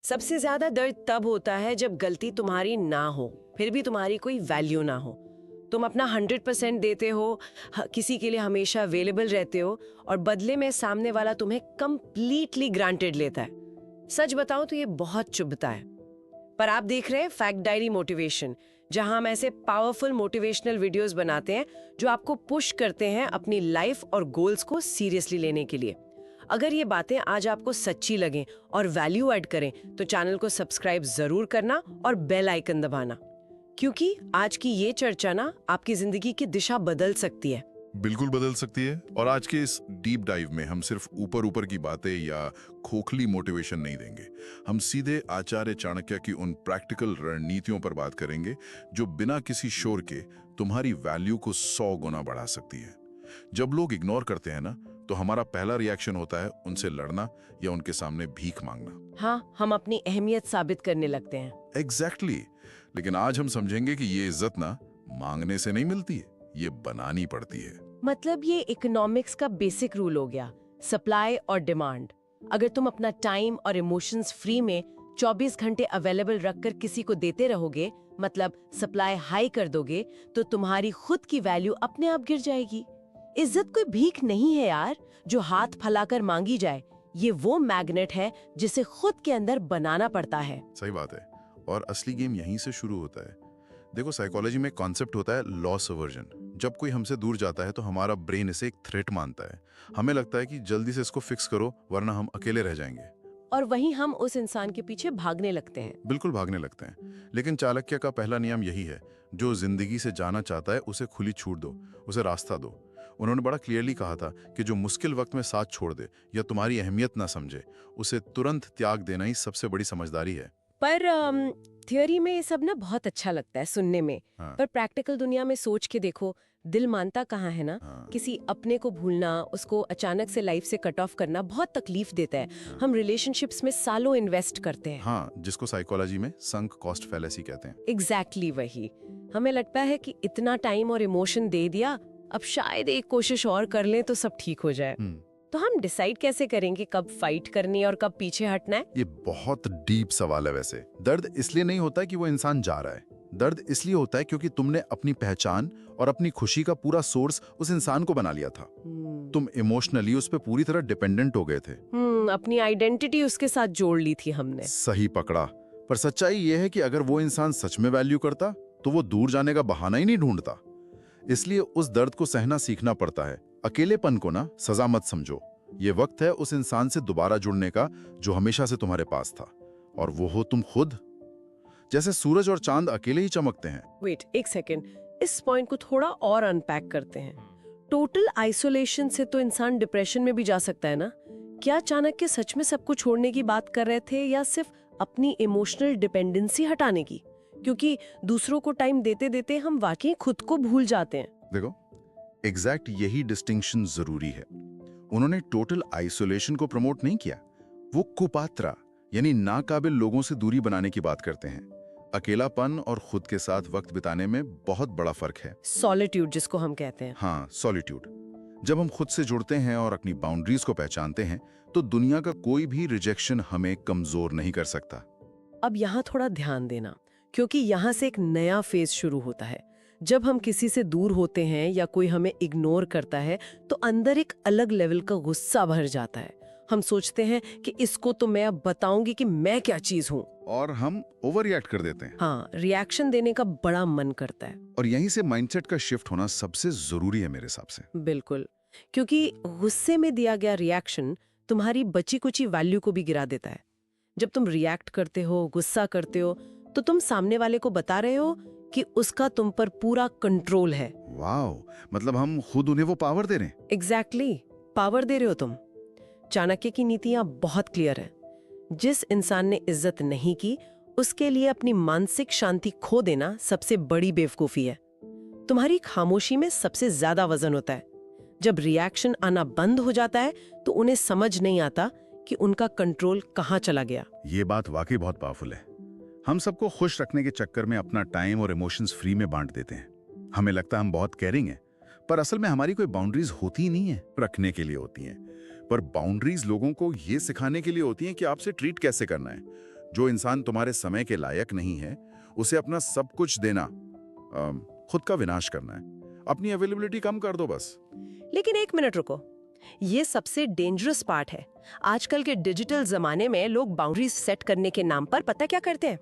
सबसे ज्यादा दर्द तब होता है जब गलती तुम्हारी ना हो, फिर भी तुम्हारी कोई वैल्यू ना हो। तुम अपना 100% देते हो, किसी के लिए हमेशा अवेलेबल रहते हो, और बदले में सामने वाला तुम्हें कंप्लीटली ग्रांटेड लेता है। सच बताऊं तो ये बहुत चुभता है। पर आप देख रहे हैं फैक्ट डायरी मोटिवेशन, जहां हम ऐसे पावरफुल मोटिवेशनल वीडियोस बनाते हैं जो आपको पुश करते हैं अपनी लाइफ और गोल्स को सीरियसली लेने के लिए। अगर ये बातें आज आपको सच्ची लगें और वैल्यू ऐड करें तो चैनल को सब्सक्राइब जरूर करना और बेल आइकन दबाना, क्योंकि आज की ये चर्चा ना आपकी जिंदगी की दिशा बदल सकती है। बिल्कुल बदल सकती है। और आज के इस डीप डाइव में हम सिर्फ ऊपर ऊपर की बातें या खोखली मोटिवेशन नहीं देंगे। हम सीधे आचार्य चाणक्य की उन प्रैक्टिकल रणनीतियों पर बात करेंगे जो बिना किसी शोर के तुम्हारी वैल्यू को 100 गुना बढ़ा सकती है। जब लोग इग्नोर करते हैं ना, तो हमारा पहला रिएक्शन होता है उनसे लड़ना या उनके सामने भीख मांगना। हाँ, हम अपनी अहमियत साबित करने लगते हैं। एग्जैक्टली। लेकिन आज हम समझेंगे कि ये इज्जत ना मांगने से नहीं मिलती है, ये बनानी पड़ती है। मतलब ये इकोनॉमिक्स का बेसिक रूल हो गया, सप्लाई और डिमांड। अगर तुम अपना टाइम और इमोशंस फ्री में 24 घंटे अवेलेबल रखकर किसी को देते रहोगे, मतलब सप्लाई हाई कर दोगे, तो तुम्हारी खुद की वैल्यू अपने आप गिर जाएगी। इज्जत कोई भीख नहीं है यार, जो हाथ फैलाकर मांगी जाए। ये वो मैग्नेट है जिसे खुद के अंदर बनाना पड़ता है। सही बात है। और असली गेम यहीं से शुरू होता है। देखो, साइकोलॉजी में कॉन्सेप्ट होता है लॉस अवर्जन। जब कोई हमसे दूर जाता है तो हमारा ब्रेन इसे एक थ्रेट मानता है। हमें लगता है कि जल्दी से इसको फिक्स करो वरना हम अकेले रह जाएंगे। और वहीं हम उस इंसान के पीछे भागने लगते हैं। बिल्कुल भागने लगते हैं। लेकिन चाणक्य का पहला नियम यही है, जो जिंदगी से जाना चाहता है उसे खुली छूट दो, उसे रास्ता दो। उन्होंने बड़ा क्लियरली कहा था कि जो मुश्किल वक्त में साथ छोड़ दे या तुम्हारी अहमियत ना समझे, उसे तुरंत त्याग देना ही सबसे बड़ी समझदारी है। पर थियोरी में ये सब ना बहुत अच्छा लगता है सुनने में। हाँ। पर प्रैक्टिकल दुनिया में सोच के देखो, दिल मानता कहाँ है ना। हाँ। किसी अपने को भूलना, उसको अचानक से लाइफ से कट ऑफ करना बहुत तकलीफ देता है। हाँ। हम रिलेशनशिप्स में सालों इन्वेस्ट करते हैं। हाँ, जिसको साइकोलॉजी में संक कॉस्ट फैलेसी कहते हैं। एग्जैक्टली वही। हमें लगता है कि इतना टाइम और इमोशन दे दिया, अब शायद एक कोशिश और कर लें तो सब ठीक हो जाए। तो हम डिसाइड कैसे करेंगे कब फाइट करनी है और कब पीछे हटना है? ये बहुत डीप सवाल है। वैसे दर्द इसलिए नहीं होता कि वो इंसान जा रहा है, दर्द इसलिए होता है क्योंकि तुमने अपनी पहचान और अपनी खुशी का पूरा सोर्स उस इंसान को बना लिया था। तुम इमोशनली उस पर पूरी तरह डिपेंडेंट हो गए थे। अपनी आइडेंटिटी उसके साथ जोड़ ली थी हमने। सही पकड़ा। पर सच्चाई ये है कि अगर वो इंसान सच में वैल्यू करता तो वो दूर जाने का बहाना ही नहीं ढूंढता। इसलिए उस दर्द को सहना सीखना पड़ता है। अकेलेपन को ना सजा मत समझो। ये वक्त है उस इंसान से दोबारा जुड़ने का जो हमेशा से तुम्हारे पास था, और वो हो तुम खुद। जैसे सूरज और चांद अकेले ही चमकते हैं। वेट एक सेकेंड, इस पॉइंट को थोड़ा और अनपैक करते हैं। टोटल आइसोलेशन से तो इंसान डिप्रेशन में भी जा सकता है ना। क्या चाणक्य सच में सबको छोड़ने की बात कर रहे थे या सिर्फ अपनी इमोशनल डिपेंडेंसी हटाने की? क्योंकि दूसरों को टाइम देते देते हम वाकई खुद को भूल जाते हैं। देखो, एग्जैक्ट यही डिस्टिंक्शन जरूरी है। उन्होंने टोटल आइसोलेशन को प्रमोट नहीं किया, वो कुपात्रा यानी नाकाबिल लोगों से दूरी बनाने की बात करते हैं। अकेलापन और खुद के साथ वक्त बिताने में बहुत बड़ा फर्क है। सॉलिट्यूड जिसको हम कहते हैं। हाँ, सॉलिट्यूड। जब हम खुद से जुड़ते हैं और अपनी बाउंड्रीज को पहचानते हैं तो दुनिया का कोई भी रिजेक्शन हमें कमजोर नहीं कर सकता। अब यहाँ थोड़ा ध्यान देना, क्योंकि यहाँ से एक नया फेज शुरू होता है। जब हम किसी से दूर होते हैं या कोई हमें इग्नोर करता है तो अंदर एक अलग लेवल का गुस्सा भर जाता है। हम सोचते हैं कि इसको तो मैं अब बताऊंगी कि मैं क्या चीज हूँ, और हम ओवर रिएक्ट कर देते हैं। हाँ, रिएक्शन देने का बड़ा मन करता है। और यहीं से माइंडसेट का शिफ्ट होना सबसे जरूरी है मेरे हिसाब से। बिल्कुल, क्योंकि गुस्से में दिया गया रिएक्शन तुम्हारी बची कुची वैल्यू को भी गिरा देता है। जब तुम रिएक्ट करते हो, गुस्सा करते हो, तो तुम सामने वाले को बता रहे हो कि उसका तुम पर पूरा कंट्रोल है। वाओ, मतलब हम खुद उन्हें वो पावर दे रहे हैं। एग्जैक्टली, पावर दे रहे हो तुम। चाणक्य की नीतियां बहुत क्लियर है। जिस इंसान ने इज्जत नहीं की, उसके लिए अपनी मानसिक शांति खो देना सबसे बड़ी बेवकूफी है। तुम्हारी खामोशी में सबसे ज्यादा वजन होता है। जब रिएक्शन आना बंद हो जाता है तो उन्हें समझ नहीं आता कि उनका कंट्रोल कहाँ चला गया। ये बात वाकई बहुत पावरफुल है। हम सबको खुश रखने के चक्कर में अपना टाइम और इमोशंस फ्री में बांट देते हैं। हमें लगता है हम बहुत केयरिंग हैं, पर असल में हमारी कोई बाउंड्रीज होती ही नहीं है, रखने के लिए होती हैं। पर बाउंड्रीज लोगों को ये सिखाने के लिए होती हैं कि आपसे ट्रीट कैसे करना है। जो इंसान तुम्हारे समय के लायक नहीं है, उसे अपना सब कुछ देना, खुद का विनाश करना है। अपनी अवेलेबिलिटी कम कर दो बस। लेकिन एक मिनट रुको, ये सबसे डेंजरस पार्ट है। आजकल के डिजिटल जमाने में लोग बाउंड्रीज सेट करने के नाम पर पता क्या करते हैं?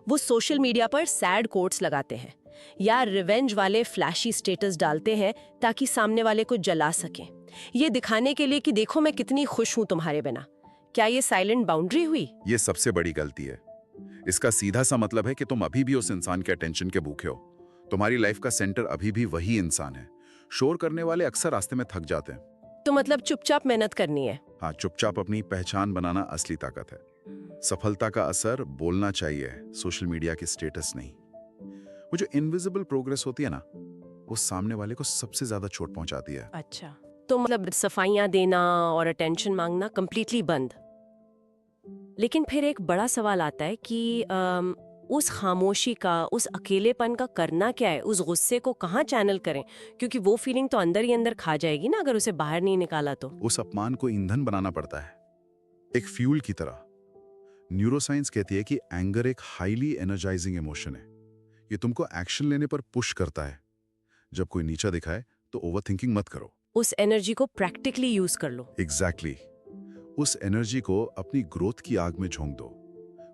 वो सोशल मीडिया पर सैड कोट्स लगाते हैं या रिवेंज वाले फ्लैशी स्टेटस डालते हैं ताकि सामने वाले को जला सकें, ये दिखाने के लिए कि देखो मैं कितनी खुश हूं तुम्हारे बिना। क्या ये साइलेंट बाउंड्री हुई? ये सबसे बड़ी गलती है। इसका सीधा सा मतलब है कि तुम अभी भी उस इंसान के अटेंशन के भूखे हो। तुम्हारी लाइफ का सेंटर अभी भी वही इंसान है। शोर करने वाले अक्सर रास्ते में थक जाते हैं। तो मतलब चुपचाप मेहनत करनी है। हाँ, चुपचाप अपनी पहचान बनाना असली ताकत है। सफलता का असर बोलना चाहिए, सोशल मीडिया की स्टेटस नहीं। वो जो इनविजिबल प्रोग्रेस होती है ना, वो सामने वाले को सबसे ज्यादा चोट पहुंचाती है। अच्छा, तो मतलब सफाइयां देना और अटेंशन मांगना कंप्लीटली बंद। लेकिन फिर एक बड़ा सवाल आता है कि उस खामोशी का, उस अकेलेपन का करना क्या है? उस गुस्से को कहाँ चैनल करें? क्योंकि वो फीलिंग तो अंदर ही अंदर खा जाएगी ना अगर उसे बाहर नहीं निकाला तो। उस अपमान को ईंधन बनाना पड़ता है, एक फ्यूल की तरह। न्यूरोसाइंस कहती है कि एंगर एक हाईली एनर्जाइजिंग इमोशन है। ये तुमको एक्शन लेने पर पुश करता है। जब कोई नीचा दिखाए तो ओवरथिंकिंग मत करो, उस एनर्जी को प्रैक्टिकली यूज कर लो। एग्जैक्टली उस एनर्जी को अपनी ग्रोथ की आग में झोंक दो।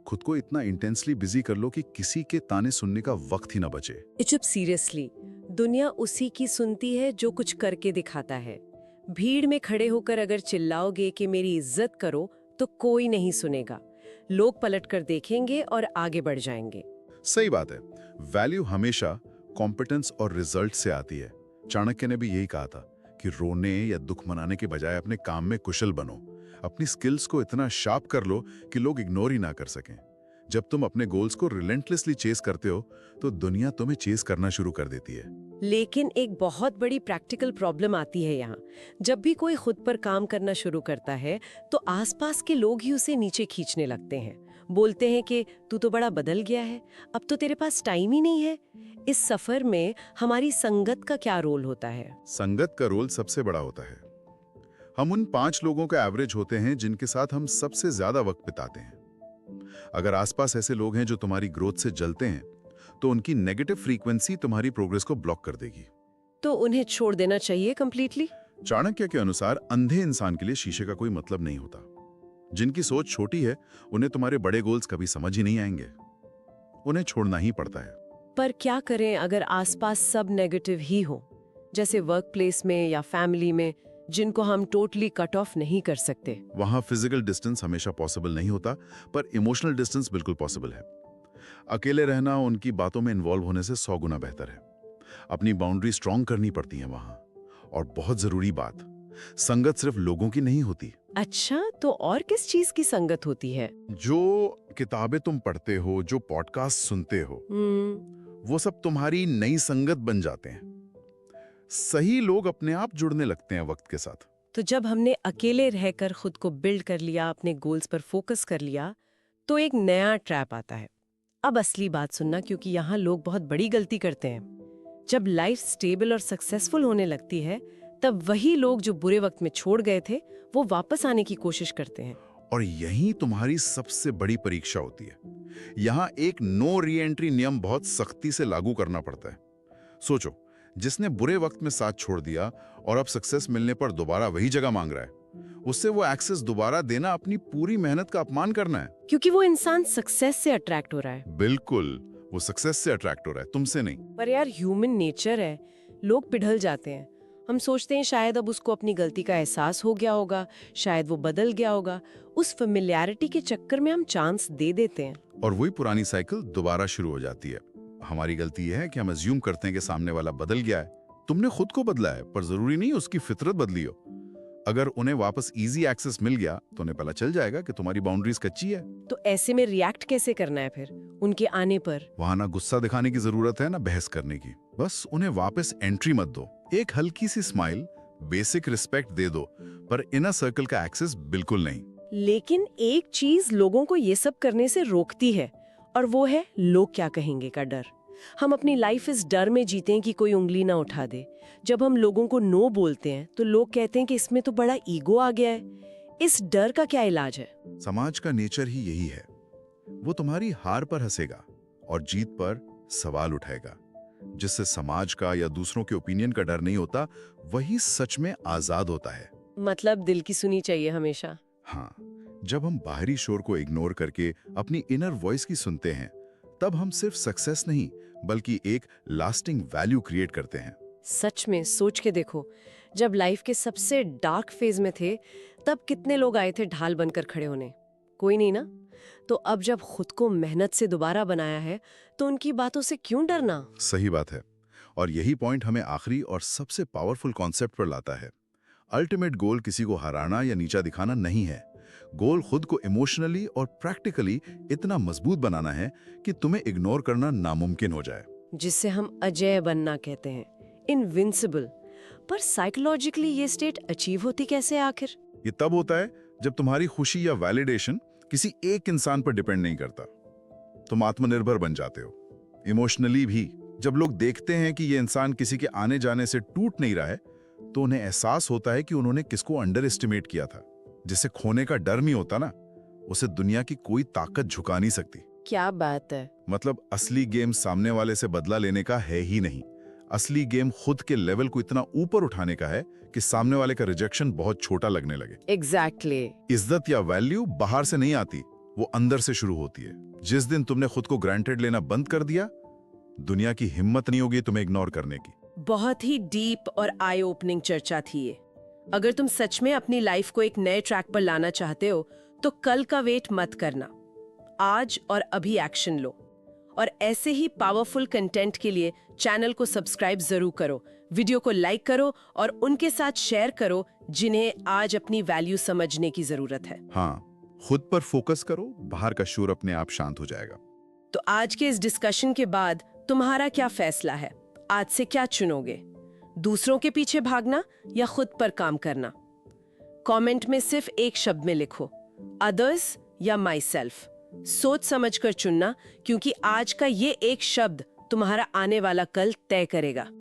खुद को इतना इंटेंसली बिजी कर लो कि किसी के ताने सुनने का वक्त ही ना बचे। चुप, सीरियसली दुनिया उसी की सुनती है जो कुछ करके दिखाता है। भीड़ में खड़े होकर अगर चिल्लाओगे कि मेरी इज्जत करो तो कोई नहीं सुनेगा। लोग पलटकर देखेंगे और आगे बढ़ जाएंगे। सही बात है। वैल्यू हमेशा कॉम्पिटेंस और रिजल्ट से आती है। चाणक्य ने भी यही कहा था कि रोने या दुख मनाने के बजाय अपने काम में कुशल बनो। अपनी स्किल्स को इतना शार्प कर लो कि लोग इग्नोर ही ना कर सकें। जब तुम अपने गोल्स को रिलेंटलेसली चेस करते हो तो दुनिया तुम्हें चेस करना शुरू कर देती है। लेकिन एक बहुत बड़ी प्रैक्टिकल प्रॉब्लम आती है यहाँ। जब भी कोई खुद पर काम करना शुरू करता है तो आसपास के लोग ही उसे नीचे खींचने लगते हैं। बोलते हैं कि तू तो बड़ा बदल गया है, अब तो तेरे पास टाइम ही नहीं है। इस सफर में हमारी संगत का क्या रोल होता है? संगत का रोल सबसे बड़ा होता है। हम उन 5 लोगों का एवरेज होते हैं जिनके साथ हम सबसे ज्यादा वक्त बिताते हैं। अगर आसपास ऐसे लोग हैं जो तुम्हारी ग्रोथ से जलते हैं तो उनकी नेगेटिव फ्रीक्वेंसी तुम्हारी प्रोग्रेस को ब्लॉक कर देगी। तो उन्हें छोड़ देना चाहिए कंप्लीटली? चाणक्य के अनुसार अंधे इंसान के लिए शीशे का कोई मतलब नहीं होता। जिनकी सोच छोटी है उन्हें तुम्हारे बड़े गोल्स कभी समझ ही नहीं आएंगे। उन्हें छोड़ना ही पड़ता है। पर क्या करें अगर आसपास सब नेगेटिव ही हो, जैसे वर्क प्लेस में या फैमिली में, जिनको हम टोटली कट ऑफ नहीं कर सकते? वहां फिजिकल डिस्टेंस हमेशा पॉसिबल नहीं होता, पर इमोशनल डिस्टेंस बिल्कुल पॉसिबल है। अकेले रहना उनकी बातों में इन्वॉल्व होने से 100 गुना बेहतर है। अपनी बाउंड्री स्ट्रांग करनी पड़ती है वहां। और बहुत जरूरी बात, संगत सिर्फ लोगों की नहीं होती। अच्छा, तो और किस चीज की संगत होती है? जो किताबें तुम पढ़ते हो, जो पॉडकास्ट सुनते हो, वो सब तुम्हारी नई संगत बन जाते हैं। सही लोग अपने आप जुड़ने लगते हैं वक्त के साथ। तो जब हमने अकेले रहकर खुद को बिल्ड कर लिया, अपने गोल्स पर फोकस कर लिया, तो एक नया ट्रैप आता है। अब असली बात सुनना, क्योंकि यहाँ लोग बहुत बड़ी गलती करते हैं। जब लाइफ स्टेबल और सक्सेसफुल होने लगती है, तब वही लोग जो बुरे वक्त में छोड़ गए थे, वो वापस आने की कोशिश करते हैं। और यही तुम्हारी सबसे बड़ी परीक्षा होती है। यहाँ एक नो री एंट्री नियम बहुत सख्ती से लागू करना पड़ता है। सोचो, जिसने बुरे वक्त में साथ छोड़ दिया और अब सक्सेस मिलने पर दोबारा वही जगह मांग रहा है, उससे वो एक्सेस दोबारा देना अपनी पूरी मेहनत का अपमान करना है। क्योंकि वो इंसान सक्सेस से अट्रैक्ट हो रहा है। बिल्कुल, वो सक्सेस से अट्रैक्ट हो रहा है, तुमसे नहीं। पर यार, ह्यूमन नेचर है, लोग पिघल जाते हैं। हम सोचते हैं शायद अब उसको अपनी गलती का एहसास हो गया होगा, शायद वो बदल गया होगा। उस फेमिलियरिटी के चक्कर में हम चांस दे देते हैं और वही पुरानी साइकिल दोबारा शुरू हो जाती है। हमारी गलती यह है कि हम अज्यूम करते हैं कि सामने वाला बदल गया है। तुमने खुद को बदला है, पर जरूरी नहीं उसकी फितरत बदली हो। अगर उन्हें वापस इजी एक्सेस मिल गया तो उन्हें पता चल जाएगा कि तुम्हारी बाउंड्रीज कच्ची है। तो ऐसे में रिएक्ट कैसे करना है फिर उनके आने पर? वहां ना गुस्सा दिखाने की जरूरत है ना बहस करने की। बस उन्हें वापस एंट्री मत दो। एक हल्की सी स्माइल, बेसिक रिस्पेक्ट दे दो, पर इनर सर्कल का एक्सेस बिल्कुल नहीं। लेकिन एक चीज लोगों को ये सब करने से रोकती है, और वो है लोग क्या कहेंगे का डर। हम अपनी लाइफ इस डर में जीते हैं कि कोई उंगली ना उठा दे। जब हम लोगों को नो बोलते हैं तो लोग कहते हैं कि इसमें तो बड़ा ईगो आ गया है। इस डर का क्या इलाज है? समाज का नेचर ही यही है। वो तुम्हारी हार पर हंसेगा और जीत पर सवाल उठाएगा। जिससे समाज का या दूसरों के ओपिनियन का डर नहीं होता, वही सच में आजाद होता है। मतलब दिल की सुनी चाहिए हमेशा। हाँ, जब हम बाहरी शोर को इग्नोर करके अपनी इनर वॉइस की सुनते हैं, तब हम सिर्फ सक्सेस नहीं बल्कि एक लास्टिंग वैल्यू क्रिएट करते हैं। सच में सोच के देखो, जब लाइफ के सबसे डार्क फेज में थे, तब कितने लोग आए थे ढाल बनकर खड़े होने? कोई नहीं ना? तो अब जब खुद को मेहनत से दोबारा बनाया है, तो उनकी बातों से क्यों डरना? सही बात है। और यही पॉइंट हमें आखिरी और सबसे पावरफुल कॉन्सेप्ट पर लाता है। अल्टीमेट गोल किसी को हराना या नीचा दिखाना नहीं है। गोल खुद को इमोशनली और प्रैक्टिकली इतना मजबूत बनाना है कि तुम्हें इग्नोर करना नामुमकिन हो जाए। जिसे हम अजय बनना कहते हैं, इनविंसिबल। पर साइकोलॉजिकली ये स्टेट अचीव होती कैसे है आखिर? ये तब होता है जब तुम्हारी खुशी या वैलिडेशन किसी एक इंसान पर डिपेंड नहीं करता। तुम आत्मनिर्भर बन जाते हो। इमोशनली भी जब लोग देखते हैं कि ये इंसान किसी के आने जाने से टूट नहीं रहा है, तो उन्हें एहसास होता है कि उन्होंने किसको अंडर एस्टिमेट किया था। जिसे खोने का डर नहीं होता ना, उसे दुनिया की कोई ताकत झुका नहीं सकती। क्या बात है। मतलब असली गेम सामने वाले से बदला लेने का है ही नहीं। असली गेम खुद के लेवल को इतना ऊपर उठाने का है कि सामने वाले का रिजेक्शन बहुत छोटा लगने लगे। एग्जैक्टली। इज्जत या वैल्यू बाहर से नहीं आती, वो अंदर से शुरू होती है। जिस दिन तुमने खुद को ग्रांटेड लेना बंद कर दिया, दुनिया की हिम्मत नहीं होगी तुम्हें इग्नोर करने की। बहुत ही डीप और आई ओपनिंग चर्चा थी ये। अगर तुम सच में अपनी लाइफ को एक नए ट्रैक पर लाना चाहते हो, तो कल का वेट मत करना। आज और अभी एक्शन लो। और ऐसे ही पावरफुल कंटेंट के लिए चैनल को सब्सक्राइब जरूर करो, वीडियो को लाइक करो और उनके साथ शेयर करो जिन्हें आज अपनी वैल्यू समझने की जरूरत है। हाँ, खुद पर फोकस करो, बाहर का शोर अपने आप शांत हो जाएगा। तो आज के इस डिस्कशन के बाद तुम्हारा क्या फैसला है? आज से क्या चुनोगे? दूसरों के पीछे भागना या खुद पर काम करना? कमेंट में सिर्फ एक शब्द में लिखो, अदर्स या माई सेल्फ। सोच समझ कर चुनना, क्योंकि आज का ये एक शब्द तुम्हारा आने वाला कल तय करेगा।